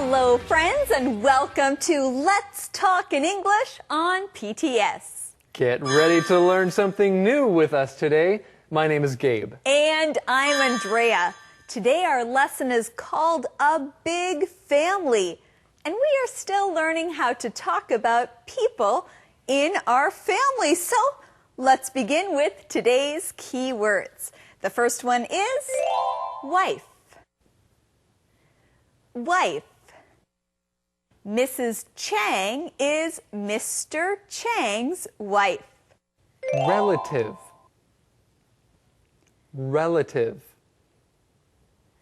Hello, friends, and welcome to Let's Talk in English on PTS. Get ready to learn something new with us today. My name is Gabe. And I'm Andrea. Today our lesson is called A Big Family, and we are still learning how to talk about people in our family. So let's begin with today's key words. The first one is wife. Wife. Mrs. Chang is Mr. Chang's wife. Relative. Relative.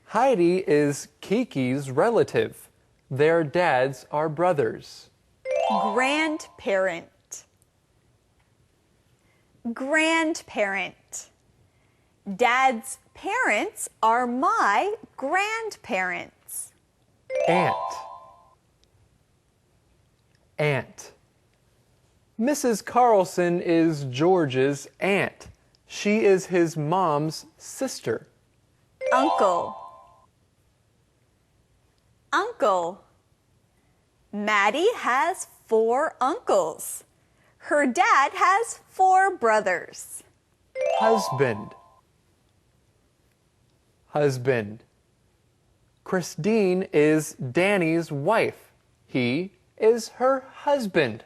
Heidi is Kiki's relative. Their dads are brothers. Grandparent. Grandparent. Dad's parents are my grandparents. Aunt. Aunt. Mrs. Carlson is George's aunt. She is his mom's sister. Uncle. Uncle. Maddie has 4 uncles. Her dad has 4 brothers. Husband. Husband. Christine is Danny's wife. He is her husband.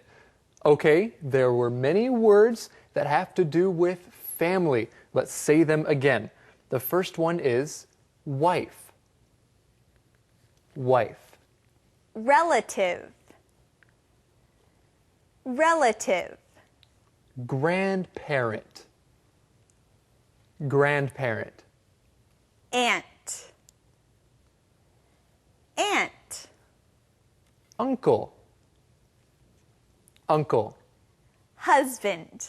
Okay, there were many words that have to do with family. Let's say them again. The first one is wife. Wife. Relative. Relative. Grandparent. Grandparent. Aunt. Aunt. Uncle. Uncle. Husband.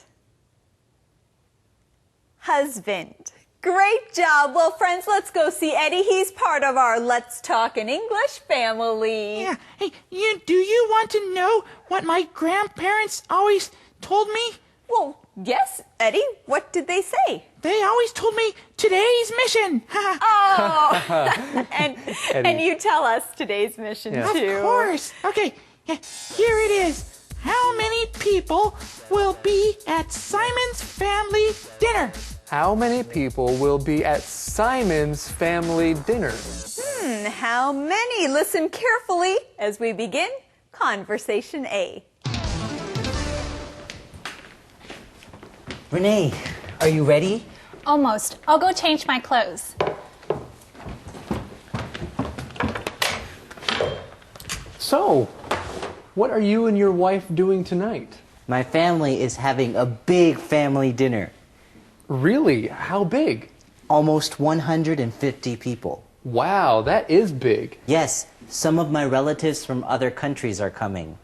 Husband. Great job. Well, friends, let's go see Eddie. He's part of our Let's Talk in English family. Yeah. Hey, do you want to know what my grandparents always told me? Well, yes, Eddie. What did they say? They always told me today's mission. Oh, and you tell us today's mission too. Of course. Okay, here it is. How many people will be at Simon's family dinner? How many people will be at Simon's family dinner? How many? Listen carefully as we begin Conversation A. Renee, are you ready? Almost. I'll go change my clothes. So, what are you and your wife doing tonight? My family is having a big family dinner. Really? How big? Almost 150 people. Wow, that is big. Yes, some of my relatives from other countries are coming.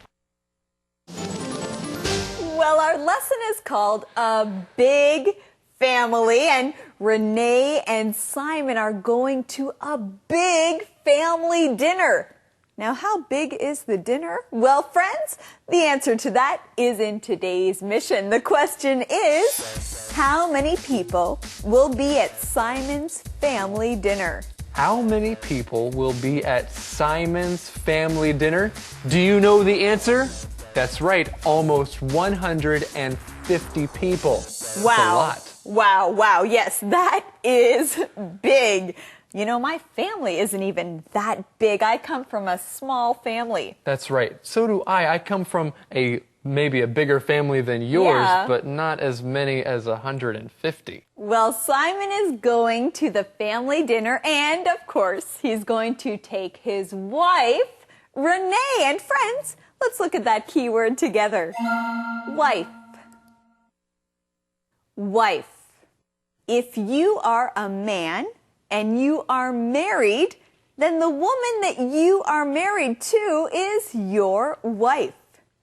Well, our lesson is called A Big Family, and Renee and Simon are going to a big family dinner. Now, how big is the dinner? Well, friends, the answer to that is in today's mission. The question is, how many people will be at Simon's family dinner? How many people will be at Simon's family dinner? Do you know the answer? That's right, almost 150 people. Wow. That's a lot. Wow, wow. Yes, that is big. You know, my family isn't even that big. I come from a small family. That's right. So do I. I come from maybe a bigger family than yours, but not as many as 150. Well, Simon is going to the family dinner, and of course, he's going to take his wife, Renee. And friends, let's look at that keyword together. Wife. Wife. If you are a man and you are married, then the woman that you are married to is your wife.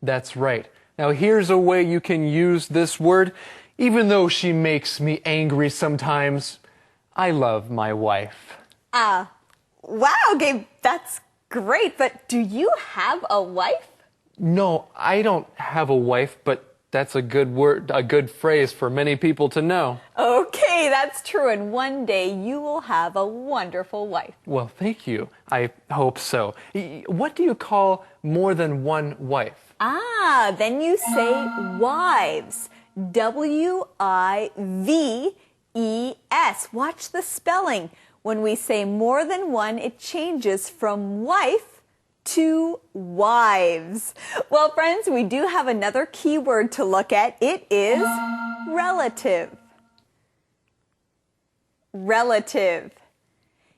That's right. Now here's a way you can use this word. Even though she makes me angry sometimes, I love my wife. Wow, Gabe, that's great. But do you have a wife? No, I don't have a wife, but that's a good word, a good phrase for many people to know. Okay, Hey, that's true. And one day you will have a wonderful wife. Well, thank you. I hope so. What do you call more than one wife? Ah, then you say wives. W-I-V-E-S. Watch the spelling. When we say more than one, it changes from wife to wives. Well, friends, we do have another key word to look at. It is relative. Relative.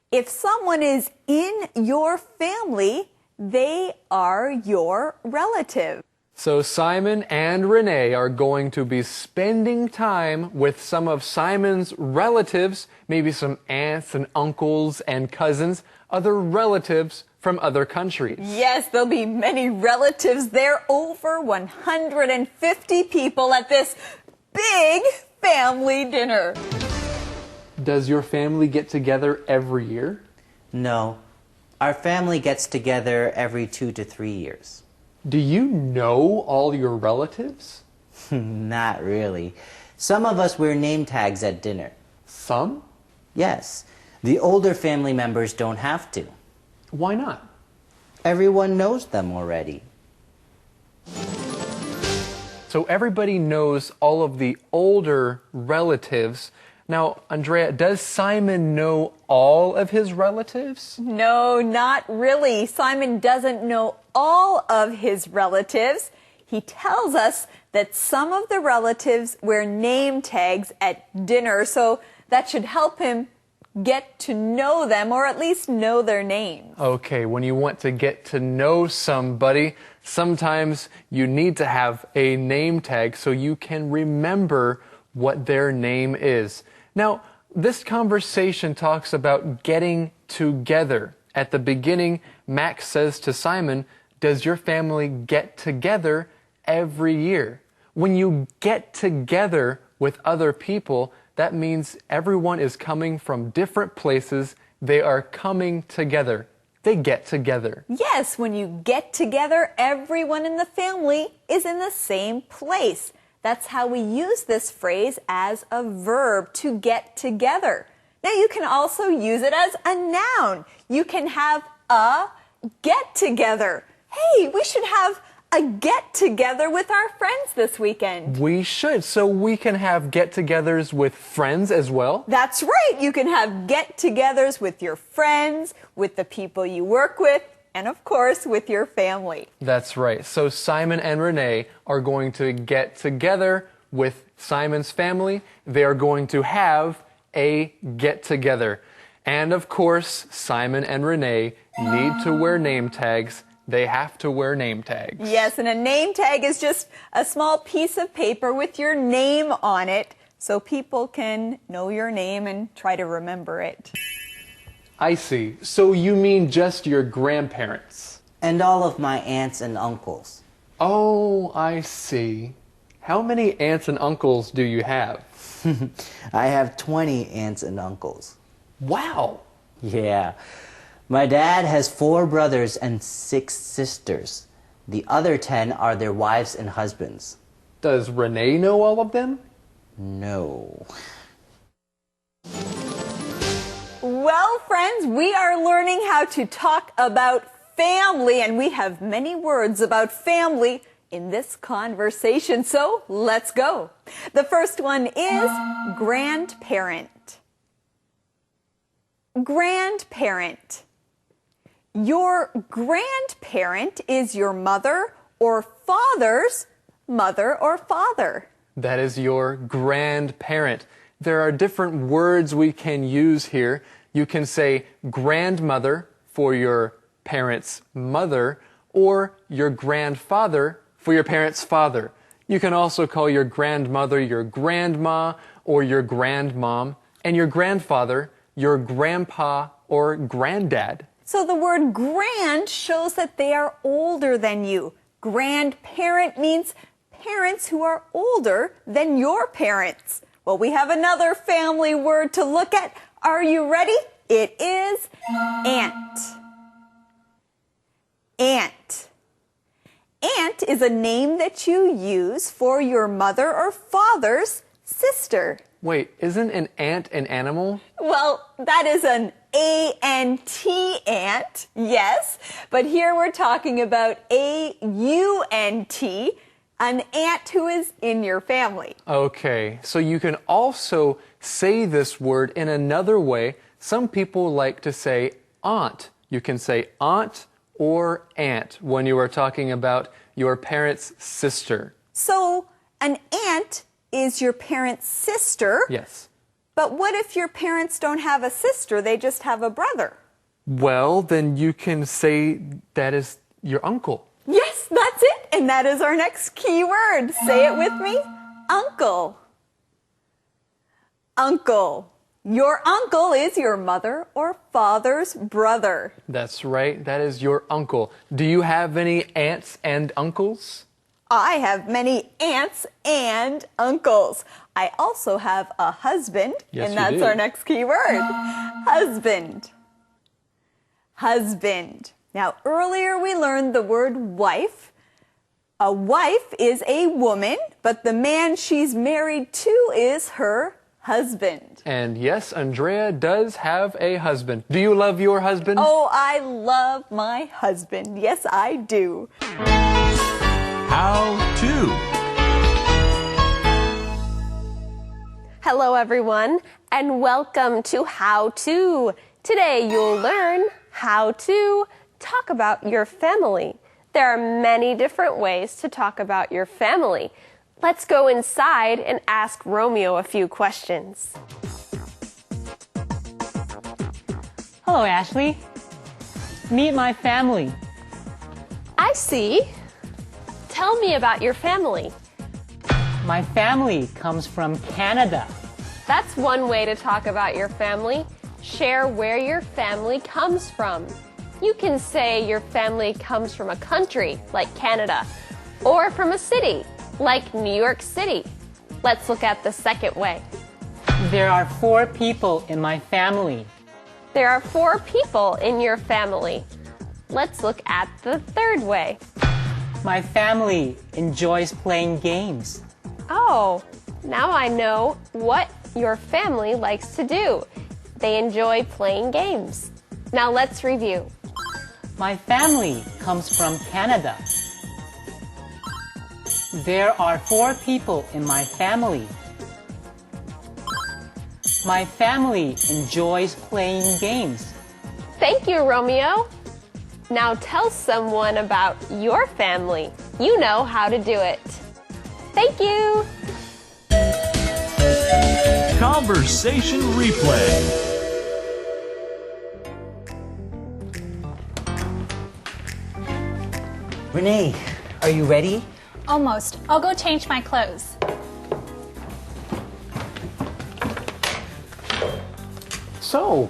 If someone is in your family, they are your relative. So Simon and Renee are going to be spending time with some of Simon's relatives, maybe some aunts and uncles and cousins, other relatives from other countries. Yes, there'll be many relatives there, over 150 people at this big family dinner. Does your family get together every year? No. Our family gets together every 2 to 3 years. Do you know all your relatives? Not really. Some of us wear name tags at dinner. Some? Yes. The older family members don't have to. Why not? Everyone knows them already. So everybody knows all of the older relatives. Now, Andrea, does Simon know all of his relatives? No, not really. Simon doesn't know all of his relatives. He tells us that some of the relatives wear name tags at dinner, so that should help him get to know them, or at least know their names. Okay, when you want to get to know somebody, sometimes you need to have a name tag so you can remember what their name is. Now, this conversation talks about getting together. At the beginning, Max says to Simon, "Does your family get together every year?" When you get together with other people, that means everyone is coming from different places. They are coming together. They get together. Yes, when you get together, everyone in the family is in the same place. That's how we use this phrase as a verb, to get together. Now you can also use it as a noun. You can have a get together. Hey, we should have a get together with our friends this weekend. We should, so we can have get-togethers with friends as well. That's right. You can have get togethers with your friends, with the people you work with, and of course with your family. That's right. So Simon and Renee are going to get together with Simon's family. They are going to have a get-together. And of course, Simon and Renee need to wear name tags. They have to wear name tags. Yes, and a name tag is just a small piece of paper with your name on it, so people can know your name and try to remember it. I see. So you mean just your grandparents? And all of my aunts and uncles. Oh, I see. How many aunts and uncles do you have? I have 20 aunts and uncles. Wow. Yeah. My dad has 4 brothers and 6 sisters. The other 10 are their wives and husbands. Does Renee know all of them? No. Well, friends, we are learning how to talk about family, and we have many words about family in this conversation, so let's go. The first one is grandparent. Grandparent. Your grandparent is your mother or father's mother or father. That is your grandparent. There are different words we can use here. You can say grandmother for your parent's mother, or your grandfather for your parent's father. You can also call your grandmother your grandma or your grandmom, and your grandfather your grandpa or granddad. So the word grand shows that they are older than you. Grandparent means parents who are older than your parents. Well, we have another family word to look at. Are you ready? It is aunt. Aunt. Aunt is a name that you use for your mother or father's sister. Wait, isn't an ant an animal? Well, that is an A-N-T ant, yes. But here we're talking about A-U-N-T, an ant who is in your family. Okay, so you can also say this word in another way. Some people like to say aunt. You can say aunt or aunt when you are talking about your parent's sister. So an aunt is your parent's sister. Yes. But what if your parents don't have a sister, they just have a brother? Well, then you can say that is your uncle. Yes, that's it. And that is our next key word. Say it with me. Uncle. Uncle. Your uncle is your mother or father's brother. That's right. That is your uncle. Do you have any aunts and uncles? I have many aunts and uncles. I also have a husband, Yes, and you that's do. our next key word. Husband. Husband. Now, earlier we learned the word wife. A wife is a woman, but the man she's married to is her husband. And yes, Andrea does have a husband. Do you love your husband? Oh, I love my husband. Yes, I do. How to. Hello everyone and welcome to How To. Today you'll learn how to talk about your family. There are many different ways to talk about your family. Let's go inside and ask Romeo a few questions. Hello, Ashley. Meet my family. I see. Tell me about your family. My family comes from Canada. That's one way to talk about your family. Share where your family comes from. You can say your family comes from a country, like Canada, or from a city, like New York City. Let's look at the second way. There are 4 people in my family. There are 4 people in your family. Let's look at the third way. My family enjoys playing games. Oh, now I know what your family likes to do. They enjoy playing games. Now let's review. My family comes from Canada. There are 4 people in my family. My family enjoys playing games. Thank you, Romeo. Now tell someone about your family. You know how to do it. Thank you. Conversation replay. Renee, are you ready? Almost. I'll go change my clothes. So,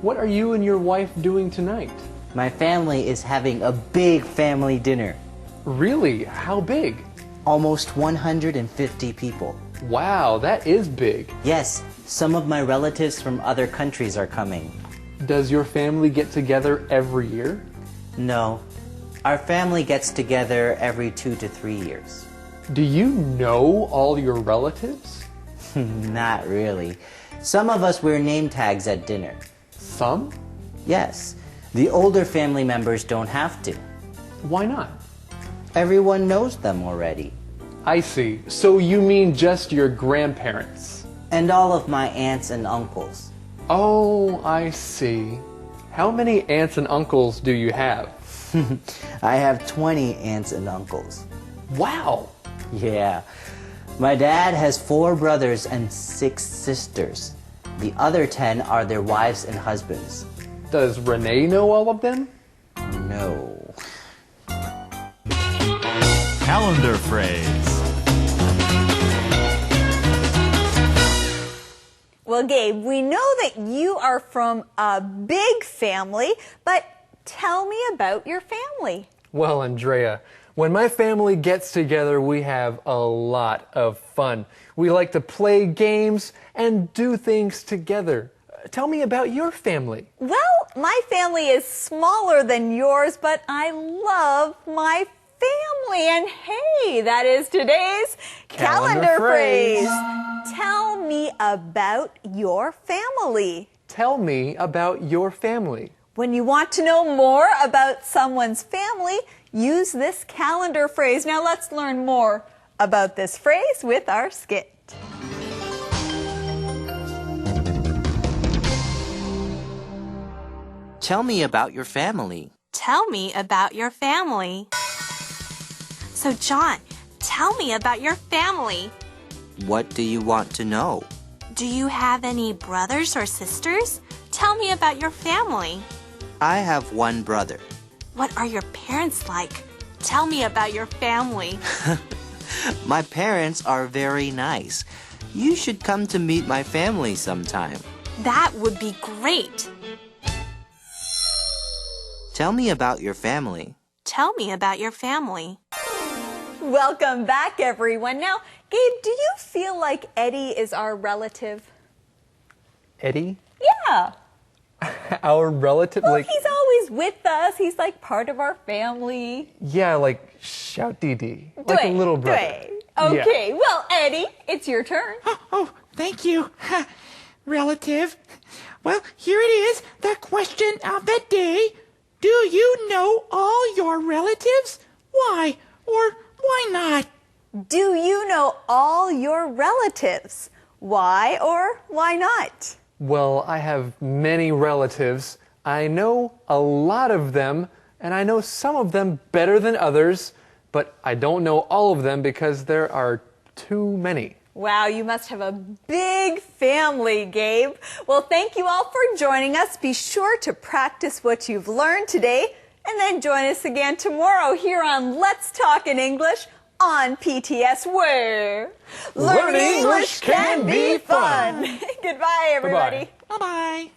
what are you and your wife doing tonight? My family is having a big family dinner. Really? How big? Almost 150 people. Wow, that is big. Yes, some of my relatives from other countries are coming. Does your family get together every year? No, our family gets together every 2 to 3 years. Do you know all your relatives? Not really. Some of us wear name tags at dinner. Some? Yes, the older family members don't have to. Why not? Everyone knows them already. I see. So you mean just your grandparents? And all of my aunts and uncles. Oh, I see. How many aunts and uncles do you have? I have 20 aunts and uncles. Wow! Yeah. My dad has 4 brothers and 6 sisters. The other 10 are their wives and husbands. Does Renee know all of them? No. Calendar phrase. Well, Gabe, we know that you are from a big family, but tell me about your family. Well, Andrea, when my family gets together, we have a lot of fun. We like to play games and do things together. Tell me about your family. Well, my family is smaller than yours, but I love my family. And hey, that is today's calendar phrase. Tell me about your family. Tell me about your family. When you want to know more about someone's family, use this calendar phrase. Now let's learn more about this phrase with our skit. Tell me about your family. Tell me about your family. So, John, tell me about your family. What do you want to know? Do you have any brothers or sisters? Tell me about your family. I have one brother. What are your parents like? Tell me about your family. My parents are very nice. You should come to meet my family sometime. That would be great. Tell me about your family. Tell me about your family. Welcome back, everyone. Now, Gabe, do you feel like Eddie is our relative? Eddie? Yeah. Our relative? Well, he's always with us. He's like part of our family. Yeah, like shout Dee Dee. Like a little brother. Okay, Yeah. well, Eddie, it's your turn. Oh, thank you, relative. Well, here it is, the question of the day. Do you know all your relatives? Why or why not? Do you know all your relatives? Why or why not? Well, I have many relatives. I know a lot of them, and I know some of them better than others, but I don't know all of them because there are too many. Wow, you must have a big family, Gabe. Well, thank you all for joining us. Be sure to practice what you've learned today, and then join us again tomorrow here on Let's Talk in English on PTS, where Learning English can be fun. Goodbye, everybody. Bye-bye.